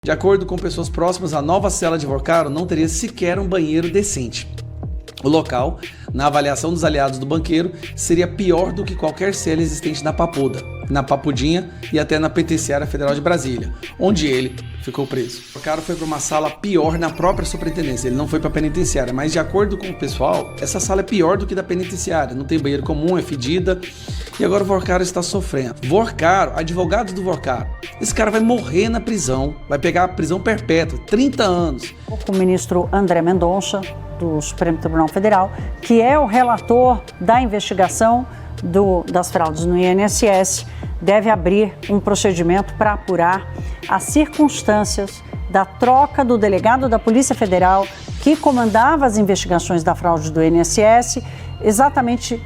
De acordo com pessoas próximas, a nova cela de Vorcaro não teria sequer um banheiro decente. O local, na avaliação dos aliados do banqueiro, seria pior do que qualquer cela existente na Papuda, na Papudinha e até na Penitenciária Federal de Brasília, onde ele ficou preso. O Vorcaro foi para uma sala pior na própria superintendência, ele não foi para a penitenciária, mas de acordo com o pessoal, essa sala é pior do que da penitenciária, não tem banheiro comum, é fedida, e agora o Vorcaro está sofrendo. Vorcaro, advogados do Vorcaro, esse cara vai morrer na prisão, vai pegar a prisão perpétua, 30 anos. O ministro André Mendonça, do Supremo Tribunal Federal, que é o relator da investigação das fraudes no INSS, deve abrir um procedimento para apurar as circunstâncias da troca do delegado da Polícia Federal que comandava as investigações da fraude do INSS, exatamente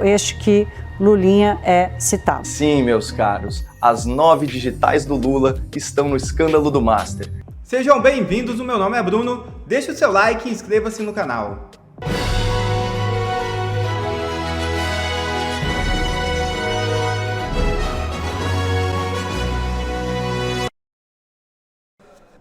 este que Lulinha é citado. Sim, meus caros, as 9 digitais do Lula estão no escândalo do Master. Sejam bem-vindos, o meu nome é Bruno, deixe o seu like e inscreva-se no canal.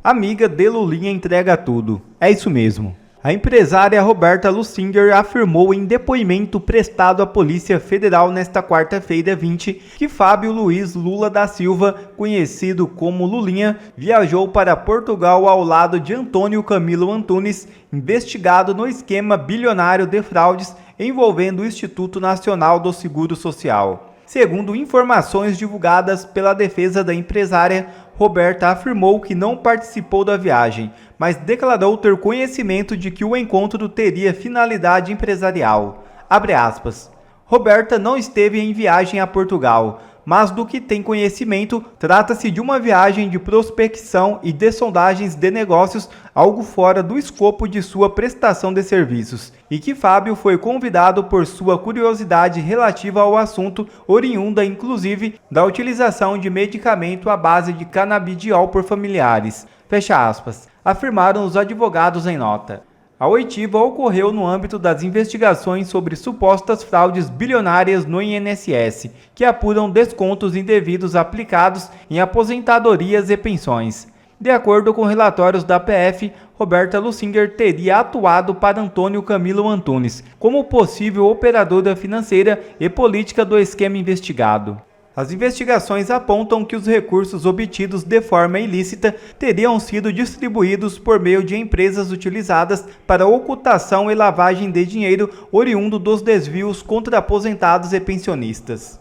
Amiga de Lulinha entrega tudo, é isso mesmo. A empresária Roberta Lusinger afirmou em depoimento prestado à Polícia Federal nesta quarta-feira 20 que Fábio Luiz Lula da Silva, conhecido como Lulinha, viajou para Portugal ao lado de Antônio Camilo Antunes, investigado no esquema bilionário de fraudes envolvendo o Instituto Nacional do Seguro Social. Segundo informações divulgadas pela defesa da empresária, Roberta afirmou que não participou da viagem, mas declarou ter conhecimento de que o encontro teria finalidade empresarial. Abre aspas. Roberta não esteve em viagem a Portugal, mas do que tem conhecimento, trata-se de uma viagem de prospecção e de sondagens de negócios, algo fora do escopo de sua prestação de serviços, e que Fábio foi convidado por sua curiosidade relativa ao assunto, oriunda inclusive da utilização de medicamento à base de canabidiol por familiares. Fecha aspas, afirmaram os advogados em nota. A oitiva ocorreu no âmbito das investigações sobre supostas fraudes bilionárias no INSS, que apuram descontos indevidos aplicados em aposentadorias e pensões. De acordo com relatórios da PF, Roberta Lusinger teria atuado para Antônio Camilo Antunes como possível operadora financeira e política do esquema investigado. As investigações apontam que os recursos obtidos de forma ilícita teriam sido distribuídos por meio de empresas utilizadas para ocultação e lavagem de dinheiro oriundo dos desvios contra aposentados e pensionistas.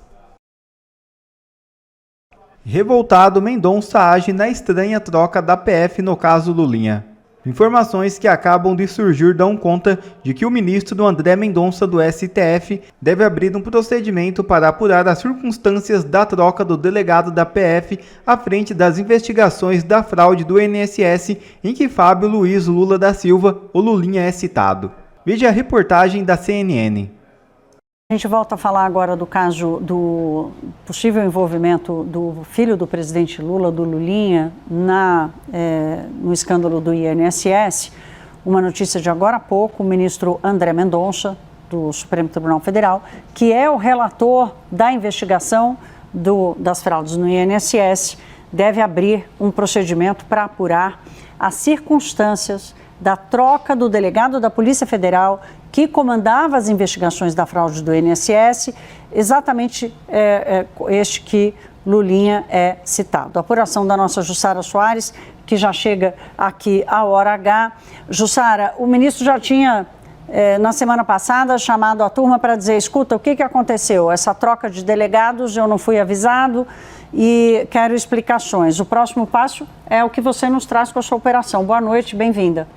Revoltado, Mendonça age na estranha troca da PF no caso Lulinha. Informações que acabam de surgir dão conta de que o ministro André Mendonça do STF deve abrir um procedimento para apurar as circunstâncias da troca do delegado da PF à frente das investigações da fraude do INSS em que Fábio Luiz Lula da Silva, o Lulinha, é citado. Veja a reportagem da CNN. A gente volta a falar agora do caso do possível envolvimento do filho do presidente Lula, do Lulinha, no escândalo do INSS. Uma notícia de agora há pouco, o ministro André Mendonça, do Supremo Tribunal Federal, que é o relator da investigação das fraudes no INSS, deve abrir um procedimento para apurar as circunstâncias da troca do delegado da Polícia Federal que comandava as investigações da fraude do INSS, exatamente este que Lulinha é citado. A apuração da nossa Jussara Soares, que já chega aqui à hora H. Jussara, o ministro já tinha, na semana passada, chamado a turma para dizer, escuta, o que aconteceu? Essa troca de delegados, eu não fui avisado e quero explicações. O próximo passo é o que você nos traz com a sua operação. Boa noite, bem-vinda.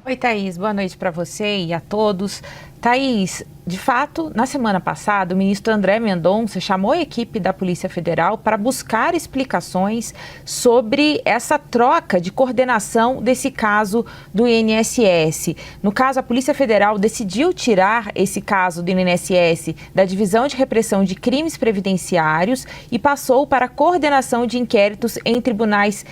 Oi, Thaís, boa noite para você e a todos. Thaís, de fato, na semana passada, o ministro André Mendonça chamou a equipe da Polícia Federal para buscar explicações sobre essa troca de coordenação desse caso do INSS. No caso, a Polícia Federal decidiu tirar esse caso do INSS da Divisão de Repressão de Crimes Previdenciários e passou para a coordenação de inquéritos em tribunais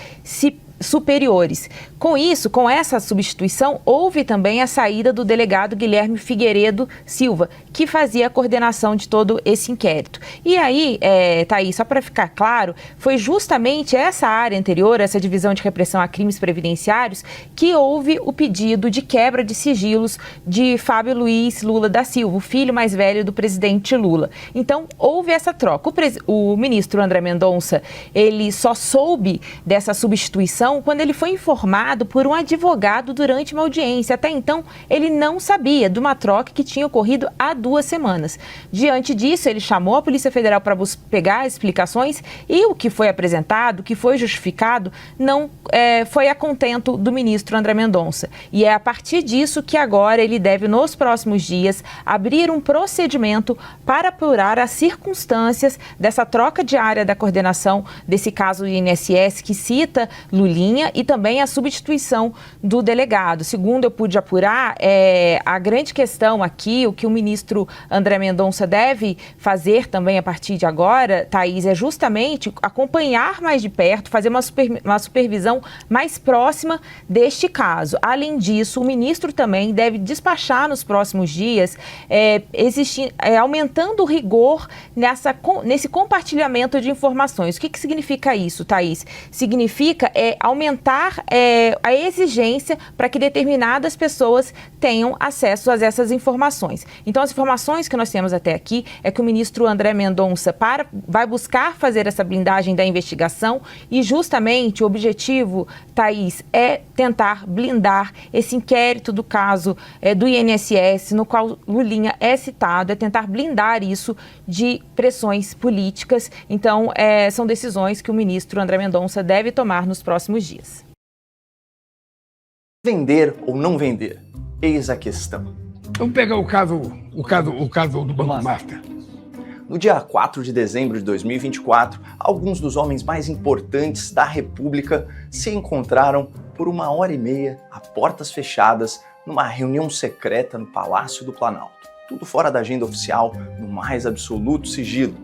superiores. Com isso, com essa substituição, houve também a saída do delegado Guilherme Figueiredo Silva, que fazia a coordenação de todo esse inquérito. E aí, Thaís, só para ficar claro, foi justamente essa área anterior, essa divisão de repressão a crimes previdenciários, que houve o pedido de quebra de sigilos de Fábio Luiz Lula da Silva, o filho mais velho do presidente Lula. Então, houve essa troca. O ministro André Mendonça, ele só soube dessa substituição quando ele foi informado por um advogado durante uma audiência. Até então, ele não sabia de uma troca que tinha ocorrido há 2 semanas. Diante disso, ele chamou a Polícia Federal para pegar as explicações e o que foi apresentado, o que foi justificado, não foi a contento do ministro André Mendonça. E é a partir disso que agora ele deve, nos próximos dias, abrir um procedimento para apurar as circunstâncias dessa troca diária da coordenação desse caso do INSS que cita Lulinha e também a substituição do delegado. Segundo eu pude apurar, a grande questão aqui, o que o ministro André Mendonça deve fazer também a partir de agora, Thaís, é justamente acompanhar mais de perto, fazer uma supervisão mais próxima deste caso. Além disso, o ministro também deve despachar nos próximos dias, aumentando o rigor nesse compartilhamento de informações. O que significa isso, Thaís? Significa aumentar a exigência para que determinadas pessoas tenham acesso a essas informações. Então, as informações que nós temos até aqui é que o ministro André Mendonça vai buscar fazer essa blindagem da investigação e justamente o objetivo, Thaís, é tentar blindar esse inquérito do caso do INSS, no qual Lulinha é citado, é tentar blindar isso de pressões políticas. Então, são decisões que o ministro André Mendonça deve tomar nos próximos dias. Vender ou não vender? Eis a questão. Vamos pegar o caso do Banco Master. No dia 4 de dezembro de 2024, alguns dos homens mais importantes da República se encontraram por 1h30 a portas fechadas numa reunião secreta no Palácio do Planalto. Tudo fora da agenda oficial, no mais absoluto sigilo.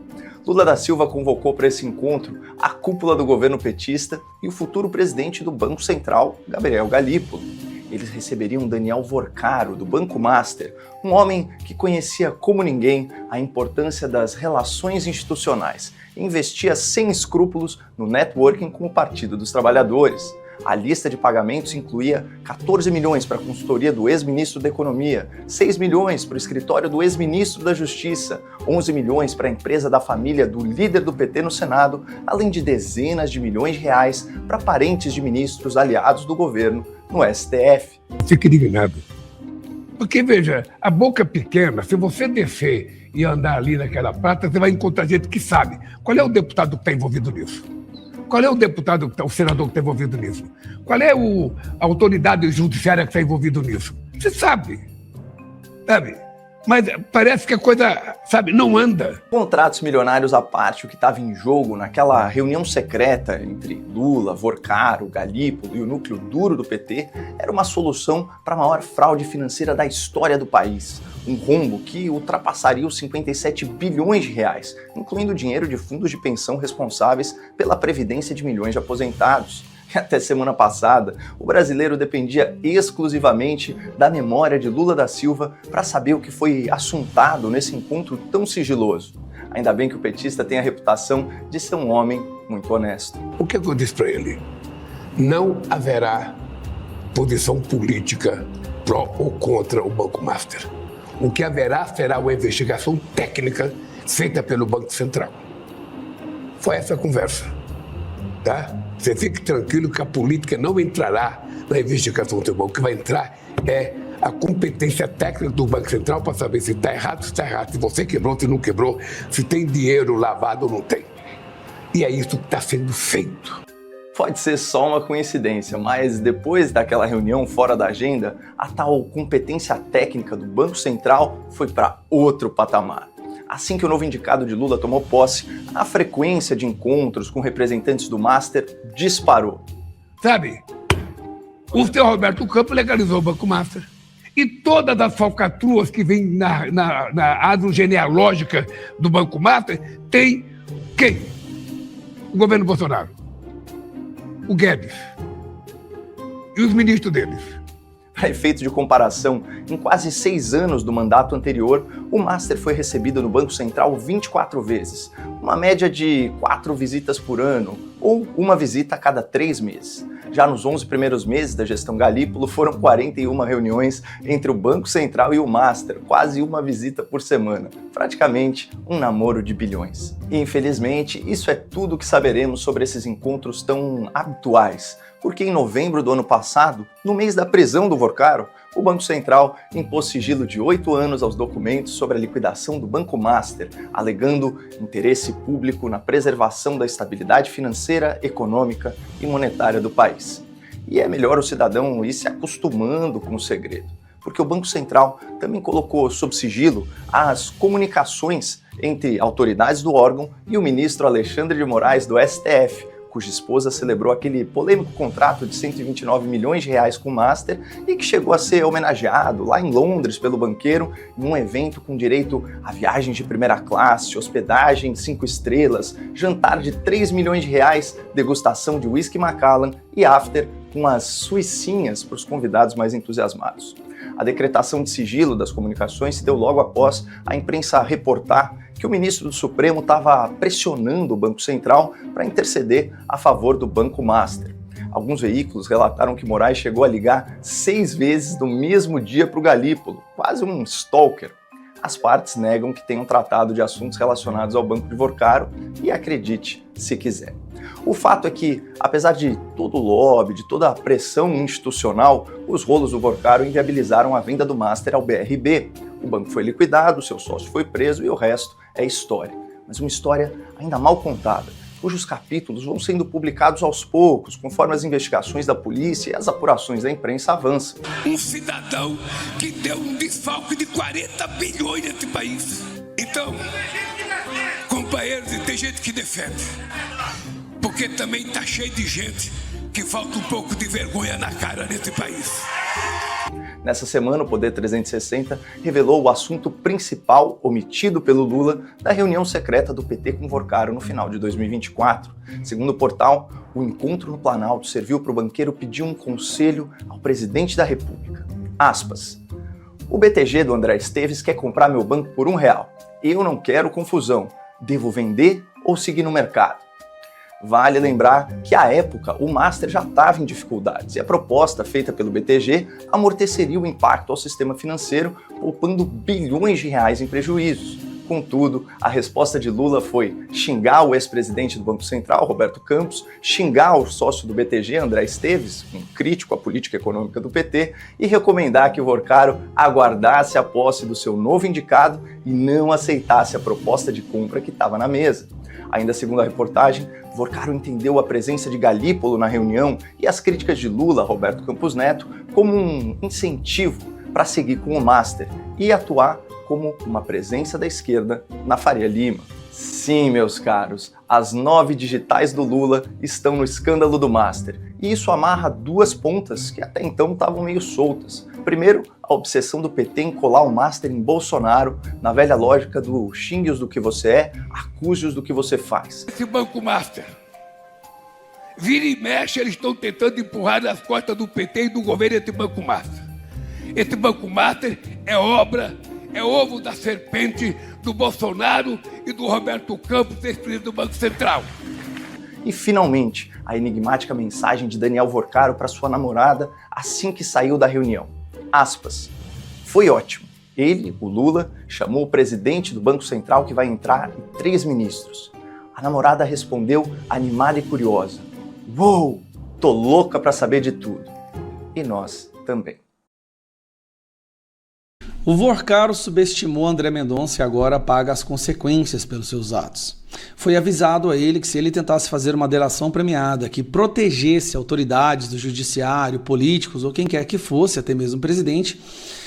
Lula da Silva convocou para esse encontro a cúpula do governo petista e o futuro presidente do Banco Central, Gabriel Galípolo. Eles receberiam Daniel Vorcaro, do Banco Master, um homem que conhecia como ninguém a importância das relações institucionais e investia sem escrúpulos no networking com o Partido dos Trabalhadores. A lista de pagamentos incluía 14 milhões para a consultoria do ex-ministro da Economia, 6 milhões para o escritório do ex-ministro da Justiça, 11 milhões para a empresa da família do líder do PT no Senado, além de dezenas de milhões de reais para parentes de ministros aliados do governo no STF. Fique indignado. Porque, veja, a boca pequena, se você descer e andar ali naquela prata, você vai encontrar gente que sabe. Qual é o deputado que está envolvido nisso? Qual é o deputado, o senador que está envolvido nisso? Qual é a autoridade judiciária que está envolvido nisso? Você sabe. Mas parece que a coisa, não anda. Contratos milionários à parte, o que estava em jogo naquela reunião secreta entre Lula, Vorcaro, Galípolo e o núcleo duro do PT era uma solução para a maior fraude financeira da história do país. Um rombo que ultrapassaria os 57 bilhões de reais, incluindo dinheiro de fundos de pensão responsáveis pela previdência de milhões de aposentados. E até semana passada, o brasileiro dependia exclusivamente da memória de Lula da Silva para saber o que foi assuntado nesse encontro tão sigiloso. Ainda bem que o petista tem a reputação de ser um homem muito honesto. O que eu disse para ele? Não haverá posição política pró ou contra o Banco Master. O que haverá será uma investigação técnica feita pelo Banco Central. Foi essa a conversa, tá? Você fique tranquilo que a política não entrará na investigação do banco. O que vai entrar é a competência técnica do Banco Central para saber se está errado, se você quebrou, se não quebrou, se tem dinheiro lavado ou não tem. E é isso que está sendo feito. Pode ser só uma coincidência, mas depois daquela reunião fora da agenda, a tal competência técnica do Banco Central foi para outro patamar. Assim que o novo indicado de Lula tomou posse, a frequência de encontros com representantes do Master disparou. O senhor Roberto Campos legalizou o Banco Master. E todas as falcatruas que vêm na árvore genealógica do Banco Master tem quem? O governo Bolsonaro. O Guedes. e os ministros deles. Para efeito de comparação, em quase 6 anos do mandato anterior, o Master foi recebido no Banco Central 24 vezes, uma média de 4 visitas por ano, ou uma visita a cada 3 meses. Já nos 11 primeiros meses da gestão Galípolo, foram 41 reuniões entre o Banco Central e o Master, quase uma visita por semana, praticamente um namoro de bilhões. E, infelizmente, isso é tudo que saberemos sobre esses encontros tão habituais, porque em novembro do ano passado, no mês da prisão do Vorcaro, o Banco Central impôs sigilo de 8 anos aos documentos sobre a liquidação do Banco Master, alegando interesse público na preservação da estabilidade financeira, econômica e monetária do país. E é melhor o cidadão ir se acostumando com o segredo, porque o Banco Central também colocou sob sigilo as comunicações entre autoridades do órgão e o ministro Alexandre de Moraes do STF, cuja esposa celebrou aquele polêmico contrato de 129 milhões de reais com o Master e que chegou a ser homenageado lá em Londres pelo banqueiro em um evento com direito a viagens de primeira classe, hospedagem 5 estrelas, jantar de 3 milhões de reais, degustação de whisky Macallan e after com as suicinhas para os convidados mais entusiasmados. A decretação de sigilo das comunicações se deu logo após a imprensa reportar que o ministro do Supremo estava pressionando o Banco Central para interceder a favor do Banco Master. Alguns veículos relataram que Moraes chegou a ligar 6 vezes no mesmo dia para o Galípolo, quase um stalker. As partes negam que tenham tratado de assuntos relacionados ao Banco de Vorcaro e acredite se quiser. O fato é que, apesar de todo o lobby, de toda a pressão institucional, os rolos do Vorcaro inviabilizaram a venda do Master ao BRB. O banco foi liquidado, seu sócio foi preso e o resto é história. Mas uma história ainda mal contada, cujos capítulos vão sendo publicados aos poucos, conforme as investigações da polícia e as apurações da imprensa avançam. Um cidadão que deu um desfalque de 40 bilhões nesse país. Então, companheiros, e tem gente que defende, porque também tá cheio de gente que falta um pouco de vergonha na cara nesse país. Nessa semana, o Poder 360 revelou o assunto principal omitido pelo Lula da reunião secreta do PT com Vorcaro no final de 2024. Segundo o portal, o encontro no Planalto serviu para o banqueiro pedir um conselho ao presidente da República. Aspas. O BTG do André Esteves quer comprar meu banco por R$1. Eu não quero confusão. Devo vender ou seguir no mercado? Vale lembrar que, à época, o Master já estava em dificuldades e a proposta feita pelo BTG amorteceria o impacto ao sistema financeiro, poupando bilhões de reais em prejuízos. Contudo, a resposta de Lula foi xingar o ex-presidente do Banco Central, Roberto Campos, xingar o sócio do BTG, André Esteves, um crítico à política econômica do PT, e recomendar que o Vorcaro aguardasse a posse do seu novo indicado e não aceitasse a proposta de compra que estava na mesa. Ainda segundo a reportagem, Vorcaro entendeu a presença de Galípolo na reunião e as críticas de Lula a Roberto Campos Neto como um incentivo para seguir com o Master e atuar como uma presença da esquerda na Faria Lima. Sim, meus caros, as 9 digitais do Lula estão no escândalo do Master. E isso amarra 2 pontas que até então estavam meio soltas. Primeiro, a obsessão do PT em colar o Master em Bolsonaro, na velha lógica do xingue-os do que você é, acuse-os do que você faz. Esse Banco Master, vira e mexe, eles estão tentando empurrar nas costas do PT e do governo esse Banco Master. Esse Banco Master é ovo da serpente do Bolsonaro e do Roberto Campos, ex-presidente do Banco Central. E, finalmente, a enigmática mensagem de Daniel Vorcaro para sua namorada assim que saiu da reunião. Aspas. Foi ótimo. Ele, o Lula, chamou o presidente do Banco Central que vai entrar e 3 ministros. A namorada respondeu animada e curiosa. Uou, tô louca para saber de tudo. E nós também. O Vorcaro subestimou André Mendonça e agora paga as consequências pelos seus atos. Foi avisado a ele que se ele tentasse fazer uma delação premiada que protegesse autoridades do judiciário, políticos ou quem quer que fosse, até mesmo o presidente,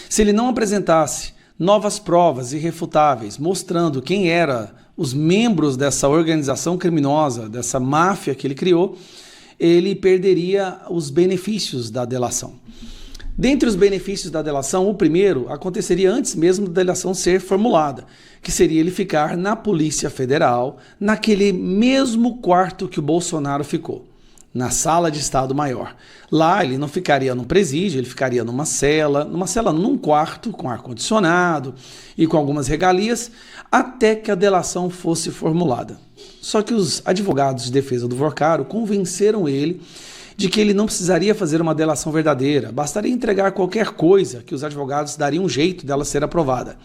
se ele não apresentasse novas provas irrefutáveis mostrando quem eram os membros dessa organização criminosa, dessa máfia que ele criou, ele perderia os benefícios da delação. Dentre os benefícios da delação, o primeiro aconteceria antes mesmo da delação ser formulada, que seria ele ficar na Polícia Federal, naquele mesmo quarto que o Bolsonaro ficou. na sala de Estado Maior. Lá ele não ficaria num presídio, ele ficaria num quarto com ar-condicionado e com algumas regalias, até que a delação fosse formulada. Só que os advogados de defesa do Vorcaro convenceram ele de que ele não precisaria fazer uma delação verdadeira, bastaria entregar qualquer coisa que os advogados dariam um jeito dela ser aprovada.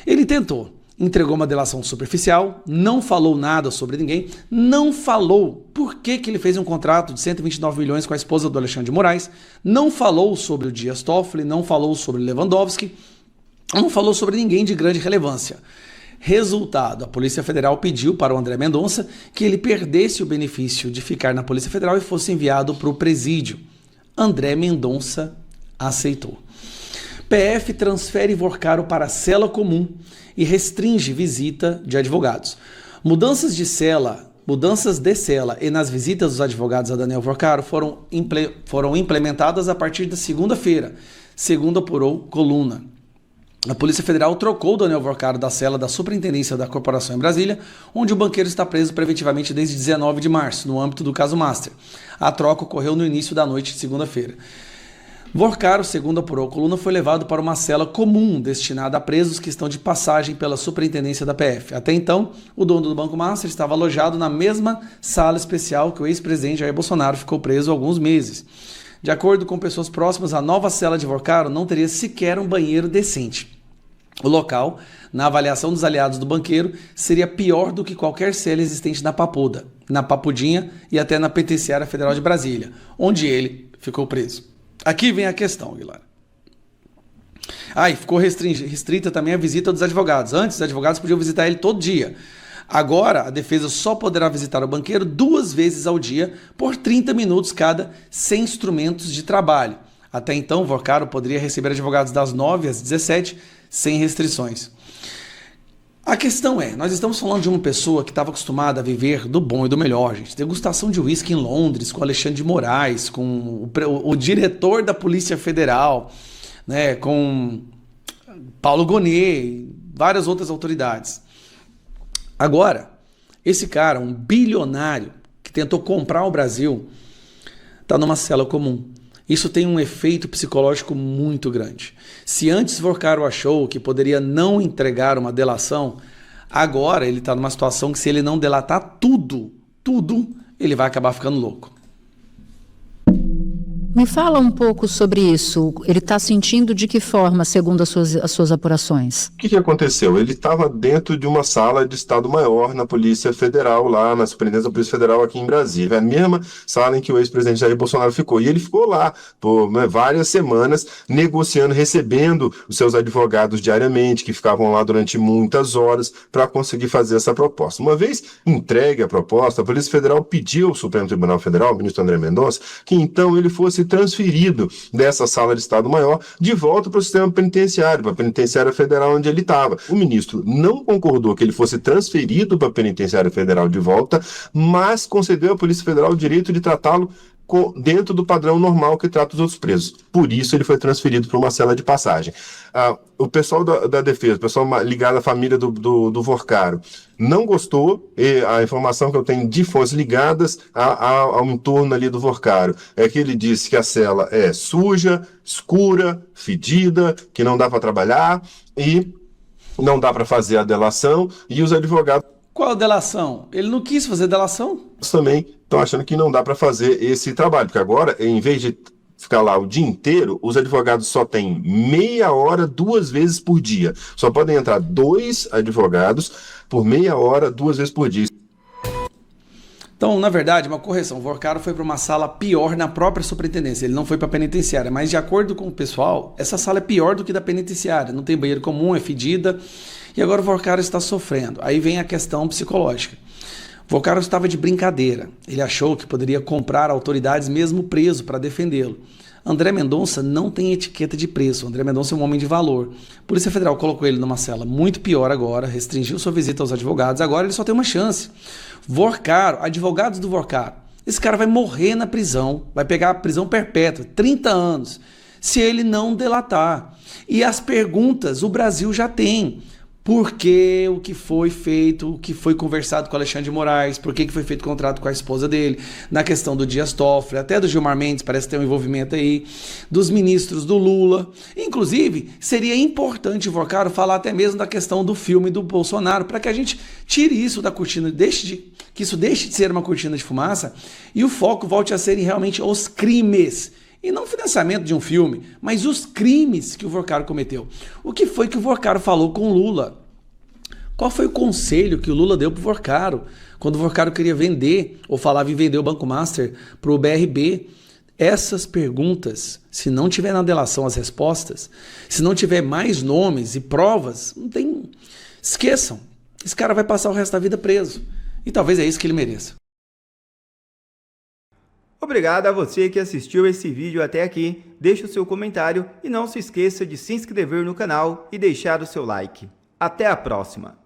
Ele tentou. Entregou uma delação superficial, não falou nada sobre ninguém, não falou por que ele fez um contrato de 129 milhões com a esposa do Alexandre de Moraes, não falou sobre o Dias Toffoli, não falou sobre Lewandowski, não falou sobre ninguém de grande relevância. Resultado, a Polícia Federal pediu para o André Mendonça que ele perdesse o benefício de ficar na Polícia Federal e fosse enviado para o presídio. André Mendonça aceitou. PF transfere Vorcaro para a cela comum e restringe visita de advogados. Mudanças de cela e nas visitas dos advogados a Daniel Vorcaro foram implementadas a partir da segunda-feira, segundo apurou Coluna. A Polícia Federal trocou Daniel Vorcaro da cela da Superintendência da Corporação em Brasília, onde o banqueiro está preso preventivamente desde 19 de março, no âmbito do caso Master. A troca ocorreu no início da noite de segunda-feira. Vorcaro, segundo apurou Coluna, foi levado para uma cela comum destinada a presos que estão de passagem pela Superintendência da PF. Até então, o dono do Banco Master estava alojado na mesma sala especial que o ex-presidente Jair Bolsonaro ficou preso há alguns meses. De acordo com pessoas próximas, a nova cela de Vorcaro não teria sequer um banheiro decente. O local, na avaliação dos aliados do banqueiro, seria pior do que qualquer cela existente na Papuda, na Papudinha e até na Penitenciária Federal de Brasília, onde ele ficou preso. Aqui vem a questão, Aguilar. E ficou restrita também a visita dos advogados. Antes, os advogados podiam visitar ele todo dia. Agora, a defesa só poderá visitar o banqueiro 2 vezes ao dia, por 30 minutos cada, sem instrumentos de trabalho. Até então, Vorcaro poderia receber advogados das 9 às 17, sem restrições. A questão é, nós estamos falando de uma pessoa que estava acostumada a viver do bom e do melhor, gente. Degustação de uísque em Londres, com Alexandre de Moraes, com o diretor da Polícia Federal, né, com Paulo Gonet, várias outras autoridades. Agora, esse cara, um bilionário que tentou comprar o Brasil, está numa cela comum. Isso tem um efeito psicológico muito grande. Se antes Vorcaro achou que poderia não entregar uma delação, agora ele está numa situação que, se ele não delatar tudo, ele vai acabar ficando louco. Me fala um pouco sobre isso. Ele está sentindo de que forma, segundo as suas apurações? O que aconteceu? Ele estava dentro de uma sala de Estado Maior na Polícia Federal, lá na Superintendência da Polícia Federal aqui em Brasília. É a mesma sala em que o ex-presidente Jair Bolsonaro ficou. E ele ficou lá por várias semanas negociando, recebendo os seus advogados diariamente, que ficavam lá durante muitas horas para conseguir fazer essa proposta. Uma vez entregue a proposta, a Polícia Federal pediu ao Supremo Tribunal Federal, o ministro André Mendonça, que então ele fosse transferido dessa sala de Estado Maior de volta para o sistema penitenciário, para a Penitenciária Federal onde ele estava. O ministro não concordou que ele fosse transferido para a Penitenciária Federal de volta, mas concedeu à Polícia Federal o direito de tratá-lo dentro do padrão normal que trata os outros presos. Por isso ele foi transferido para uma cela de passagem. O pessoal da defesa, o pessoal ligado à família do Vorcaro, não gostou, e a informação que eu tenho de fontes ligadas ao entorno ali do Vorcaro é que ele disse que a cela é suja, escura, fedida, que não dá para trabalhar e não dá para fazer a delação, e os advogados... Qual a delação? Ele não quis fazer delação? Também estão achando que não dá para fazer esse trabalho, porque agora, em vez de ficar lá o dia inteiro, os advogados só têm meia hora 2 vezes por dia. Só podem entrar 2 advogados por meia hora 2 vezes por dia. Então, na verdade, uma correção. O Vorcaro foi para uma sala pior na própria superintendência. Ele não foi para a penitenciária, mas de acordo com o pessoal, essa sala é pior do que da penitenciária. Não tem banheiro comum, é fedida. E agora o Vorcaro está sofrendo. Aí vem a questão psicológica. O Vorcaro estava de brincadeira. Ele achou que poderia comprar autoridades mesmo preso para defendê-lo. André Mendonça não tem etiqueta de preço. André Mendonça é um homem de valor. A Polícia Federal colocou ele numa cela muito pior agora, restringiu sua visita aos advogados. Agora ele só tem uma chance. Vorcaro, advogados do Vorcaro, esse cara vai morrer na prisão, vai pegar a prisão perpétua, 30 anos, se ele não delatar. E as perguntas o Brasil já tem. por que o que foi feito, o que foi conversado com o Alexandre de Moraes, por que foi feito o contrato com a esposa dele, na questão do Dias Toffoli, até do Gilmar Mendes, parece ter um envolvimento aí, dos ministros do Lula. Inclusive, seria importante, Vorcaro, falar até mesmo da questão do filme do Bolsonaro, para que a gente tire isso da cortina, que isso deixe de ser uma cortina de fumaça e o foco volte a serem realmente os crimes. E não o financiamento de um filme, mas os crimes que o Vorcaro cometeu. O que foi que o Vorcaro falou com o Lula? Qual foi o conselho que o Lula deu para o Vorcaro quando o Vorcaro queria vender ou falava em vender o Banco Master para o BRB? Essas perguntas, se não tiver na delação as respostas, se não tiver mais nomes e provas, não tem... Esqueçam, esse cara vai passar o resto da vida preso. E talvez é isso que ele mereça. Obrigado a você que assistiu esse vídeo até aqui, deixe o seu comentário e não se esqueça de se inscrever no canal e deixar o seu like. Até a próxima!